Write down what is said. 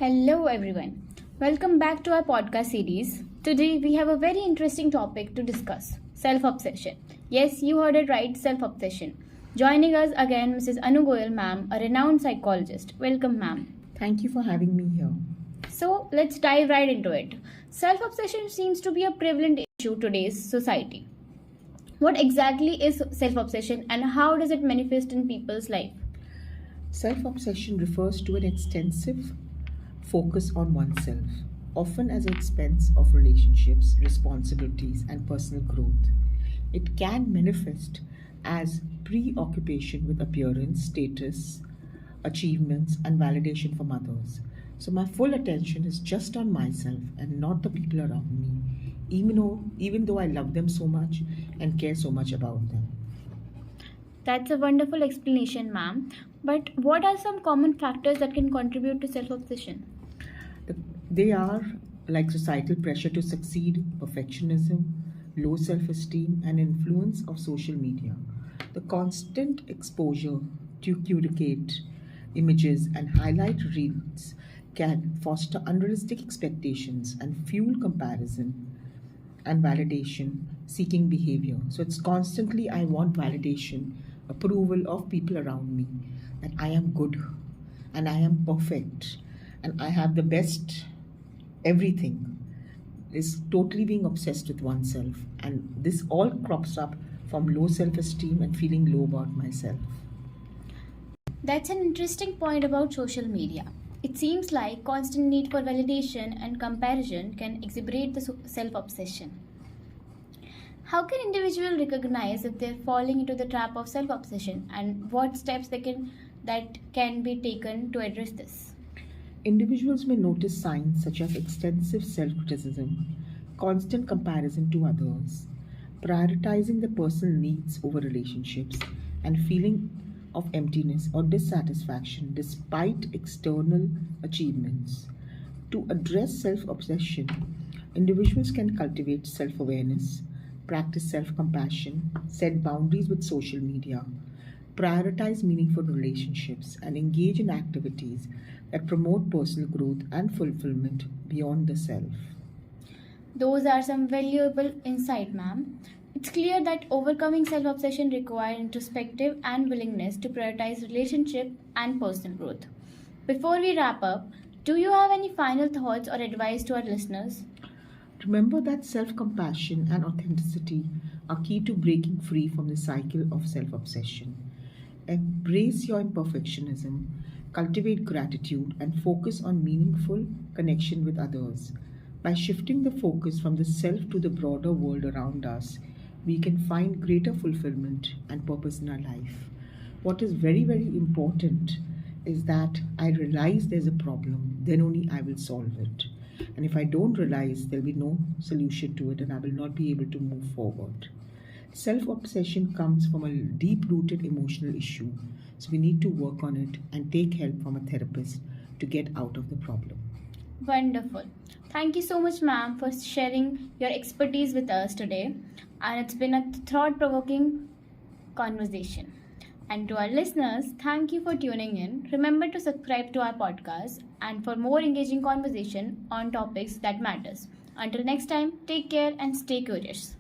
Hello, everyone. Welcome back to our podcast series. Today, we have a very interesting topic to discuss self obsession. Yes, you heard it right, self obsession. Joining us again, Mrs. Anu Goyal, ma'am, a renowned psychologist. Welcome, ma'am. Thank you for having me here. So, let's dive right into it. Self obsession seems to be a prevalent issue in today's society. What exactly is self obsession and how does it manifest in people's life? Self obsession refers to an extensive focus on oneself, often at the expense of relationships, responsibilities, and personal growth. It can manifest as preoccupation with appearance, status, achievements, and validation from others. So, my full attention is just on myself and not the people around me, even though I love them so much and care so much about them. That's a wonderful explanation, ma'am. But what are some common factors that can contribute to self obsession? They are like societal pressure to succeed, perfectionism, low self esteem, and influence of social media. The constant exposure to curate images and highlight reels can foster unrealistic expectations and fuel comparison and validation seeking behavior. So it's constantly, I want validation, approval of people around me that I am good and I am perfect and I have the best everything. Is totally being obsessed with oneself, and this all crops up from low self esteem and feeling low about myself. That's an interesting point about social media. It seems like constant need for validation and comparison can exacerbate the self obsession. How can individuals recognize if they're falling into the trap of self obsession and what steps that can be taken to address this? Individuals may notice signs such as extensive self criticism, constant comparison to others, prioritizing their personal needs over relationships, and feeling of emptiness or dissatisfaction despite external achievements. To address self obsession, individuals can cultivate self awareness, practice self compassion, set boundaries with social media, prioritize meaningful relationships, and engage in activities that promote personal growth and fulfillment beyond the self. Those are some valuable insight, ma'am. It's clear that overcoming self-obsession requires introspective and willingness to prioritize relationship and personal growth. Before we wrap up, do you have any final thoughts or advice to our listeners? Remember that self compassion and authenticity are key to breaking free from the cycle of self obsession. Embrace your imperfectionism, cultivate gratitude, and focus on meaningful connection with others. By shifting the focus from the self to the broader world around us, we can find greater fulfillment and purpose in our life. What is very, very important is that I realize there's a problem, then only I will solve it. And if I don't realize, there'll be no solution to it and I will not be able to move forward. Self obsession comes from a deep rooted emotional issue, so we need to work on it and take help from a therapist to get out of the problem. Wonderful. Thank you so much, ma'am, for sharing your expertise with us today. And it's been a thought provoking conversation. And to our listeners, thank you for tuning in. Remember to subscribe to our podcast and for more engaging conversation on topics that matters. Until next time, take care and stay curious.